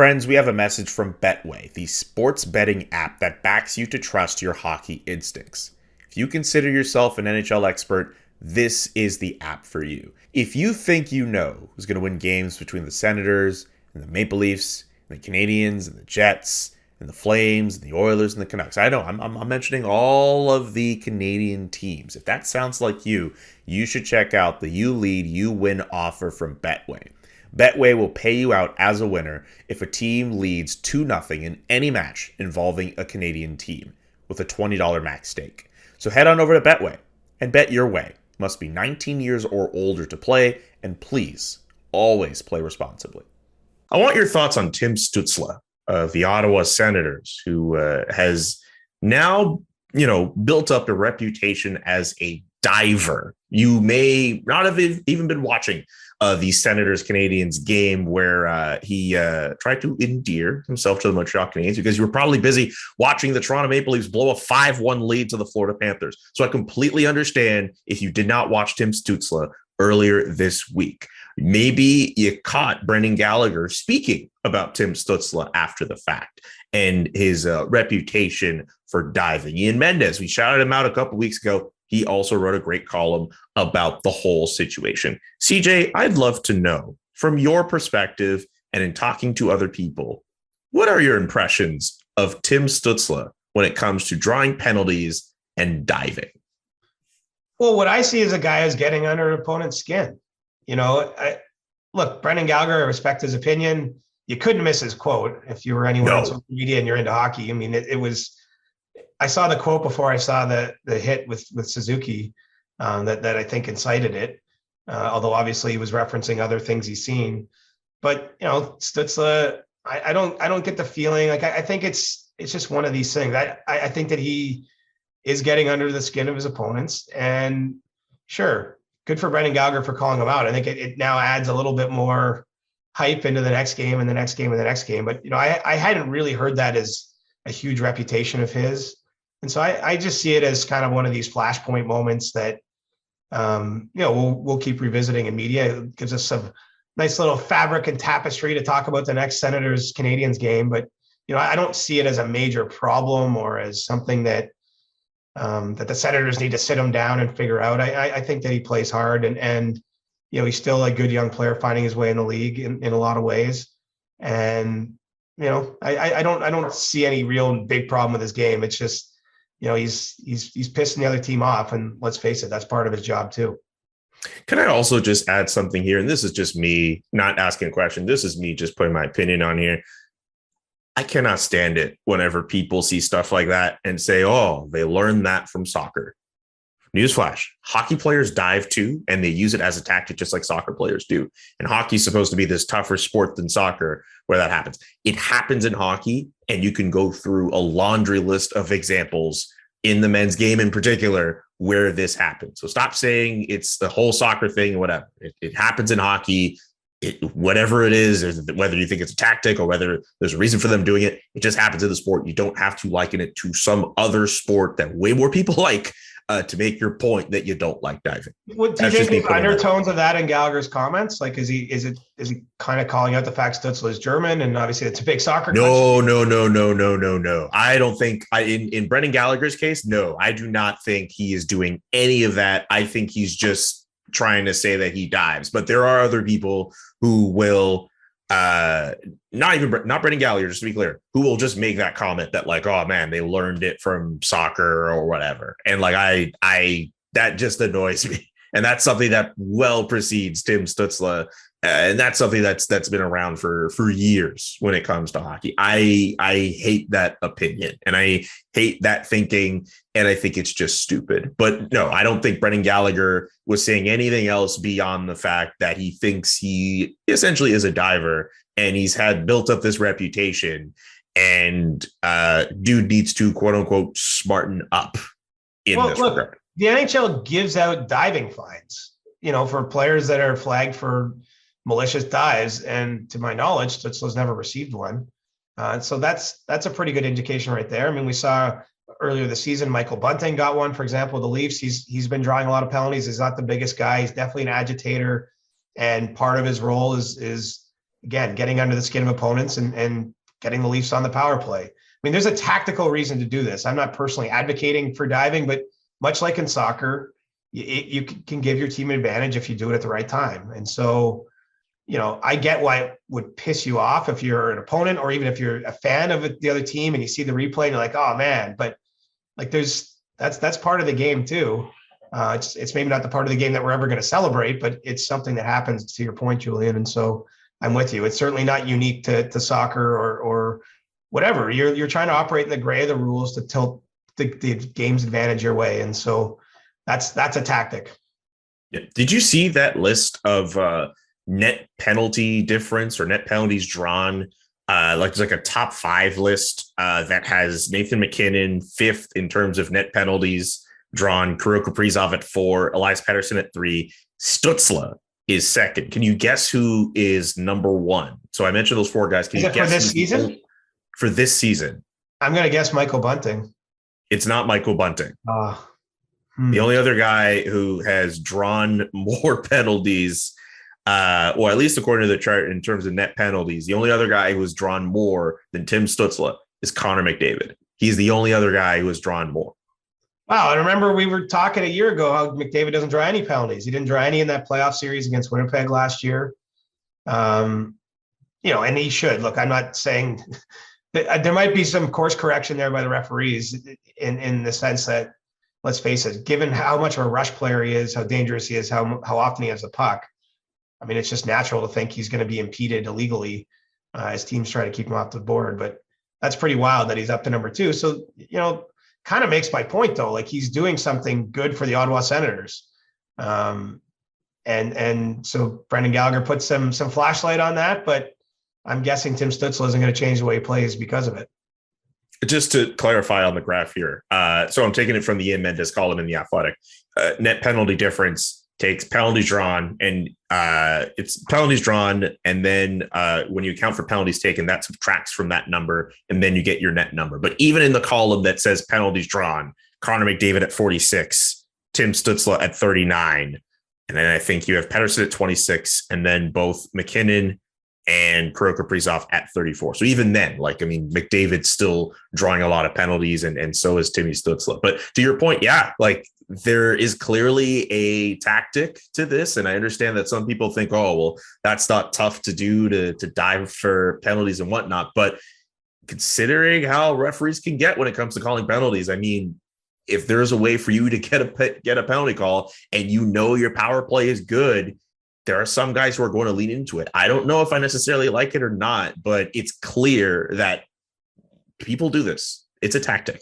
Friends, we have a message from Betway, the sports betting app that backs you to trust your hockey instincts. If you consider yourself an NHL expert, this is the app for you. If you think you know who's going to win games between the Senators and the Maple Leafs, and the Canadiens and the Jets, and the Flames, and the Oilers and the Canucks, I know I'm mentioning all of the Canadian teams. If that sounds like you should check out the You Lead, You Win offer from Betway. Betway will pay you out as a winner if a team leads 2-0 in any match involving a Canadian team with a $20 max stake. So head on over to Betway and bet your way. Must be 19 years or older to play, and please always play responsibly. I want your thoughts on Tim Stützle of the Ottawa Senators, who has now, built up a reputation as a diver. You may not have even been watching the Senators-Canadiens game where he tried to endear himself to the Montreal Canadiens because you were probably busy watching the Toronto Maple Leafs blow a 5-1 lead to the Florida Panthers. So I completely understand if you did not watch Tim Stützle earlier this week. Maybe you caught Brendan Gallagher speaking about Tim Stützle after the fact and his reputation for diving. Ian Mendez, we shouted him out a couple weeks ago. He also wrote a great column about the whole situation. CJ, I'd love to know, from your perspective and in talking to other people, what are your impressions of Tim Stützle when it comes to drawing penalties and diving? Well, what I see is a guy who's getting under an opponent's skin. Look, Brendan Gallagher, I respect his opinion. You couldn't miss his quote if you were anywhere on social media and you're into hockey. I mean, it was. I saw the quote before I saw the hit with Suzuki that I think incited it. Although obviously he was referencing other things he's seen. But Stützle, I don't get the feeling like I think it's just one of these things. I think that he is getting under the skin of his opponents, and sure, good for Brendan Gallagher for calling him out. I think it now adds a little bit more hype into the next game and the next game and the next game. But I hadn't really heard that as a huge reputation of his. And so I just see it as kind of one of these flashpoint moments that, we'll keep revisiting in media. It gives us some nice little fabric and tapestry to talk about the next Senators Canadiens game. But, I don't see it as a major problem or as something that the Senators need to sit him down and figure out. I think that he plays hard and he's still a good young player finding his way in the league in a lot of ways. And, I don't see any real big problem with his game. It's just, he's pissing the other team off, and let's face it, that's part of his job too. Can I also just add something here? And this is just me not asking a question. This is me just putting my opinion on here. I cannot stand it whenever people see stuff like that and say, oh, they learned that from soccer. Newsflash, hockey players dive too, and they use it as a tactic just like soccer players do. And hockey's supposed to be this tougher sport than soccer where that happens. It happens in hockey, and you can go through a laundry list of examples in the men's game in particular where this happens. So stop saying it's the whole soccer thing, whatever. It happens in hockey. Whatever it is, whether you think it's a tactic or whether there's a reason for them doing it, it just happens in the sport. You don't have to liken it to some other sport that way more people like to make your point that you don't like diving. Do you think there's undertones of that in Gallagher's comments? Like, is he kind of calling out the fact Stützle is German and obviously it's a big soccer country? No. I don't think in Brendan Gallagher's case, no, I do not think he is doing any of that. I think he's just trying to say that he dives, but there are other people who will not Brendan Gallagher, just to be clear, who will just make that comment that like, oh man, they learned it from soccer or whatever. And like, I that just annoys me. And that's something that well precedes Tim Stützle. And that's something that's been around for years when it comes to hockey. I hate that opinion and I hate that thinking. And I think it's just stupid. But no, I don't think Brendan Gallagher was saying anything else beyond the fact that he thinks he essentially is a diver and he's had built up this reputation and dude needs to quote unquote smarten up in this regard. The NHL gives out diving fines, for players that are flagged for malicious dives. And to my knowledge, Stützle's never received one. So that's a pretty good indication right there. I mean, we saw earlier this season, Michael Bunting got one, for example, the Leafs. He's been drawing a lot of penalties. He's not the biggest guy. He's definitely an agitator. And part of his role is again, getting under the skin of opponents and getting the Leafs on the power play. I mean, there's a tactical reason to do this. I'm not personally advocating for diving, but much like in soccer, you can give your team an advantage if you do it at the right time. And so, I get why it would piss you off if you're an opponent, or even if you're a fan of the other team and you see the replay and you're like, oh man, but like that's part of the game too. It's maybe not the part of the game that we're ever going to celebrate, but it's something that happens, to your point, Julian. And so I'm with you. It's certainly not unique to soccer or whatever. You're trying to operate in the gray of the rules to tilt the game's advantage your way. And so that's a tactic. Yeah. Did you see that list of net penalty difference or net penalties drawn? There's like a top 5 list that has Nathan McKinnon 5th in terms of net penalties drawn, Kirill Kaprizov at 4, Elias Pettersson at 3, Stützle is 2nd. Can you guess who is number 1? So I mentioned those 4 guys. Can you guess for this season? For this season, I'm going to guess Michael Bunting. It's not Michael Bunting. The only other guy who has drawn more penalties, or at least according to the chart in terms of net penalties, the only other guy who has drawn more than Tim Stützle is Connor McDavid. He's the only other guy who has drawn more. Wow. I remember we were talking a year ago how McDavid doesn't draw any penalties. He didn't draw any in that playoff series against Winnipeg last year. And he should. Look, I'm not saying that there might be some course correction there by the referees in the sense that, let's face it, given how much of a rush player he is, how dangerous he is, how often he has the puck, I mean, it's just natural to think he's going to be impeded illegally as teams try to keep him off the board. But that's pretty wild that he's up to number 2. So, kind of makes my point, though. Like, he's doing something good for the Ottawa Senators. And so Brendan Gallagher put some flashlight on that, but I'm guessing Tim Stützle isn't going to change the way he plays because of it. Just to clarify on the graph here. So I'm taking it from the Ian Mendes column in The Athletic. Net penalty difference takes penalties drawn, and it's penalties drawn. And then when you account for penalties taken, that subtracts from that number, and then you get your net number. But even in the column that says penalties drawn, Connor McDavid at 46, Tim Stützle at 39. And then I think you have Pettersson at 26, and then both McKinnon and Kirill Kaprizov at 34. So even then, McDavid's still drawing a lot of penalties, and so is Timmy Stützle. But to your point, yeah, there is clearly a tactic to this. And I understand that some people think, oh, well, that's not tough to do to dive for penalties and whatnot. But considering how referees can get when it comes to calling penalties, I mean, if there's a way for you to get a penalty call and your power play is good, there are some guys who are going to lean into it. I don't know if I necessarily like it or not, but it's clear that people do this. It's a tactic.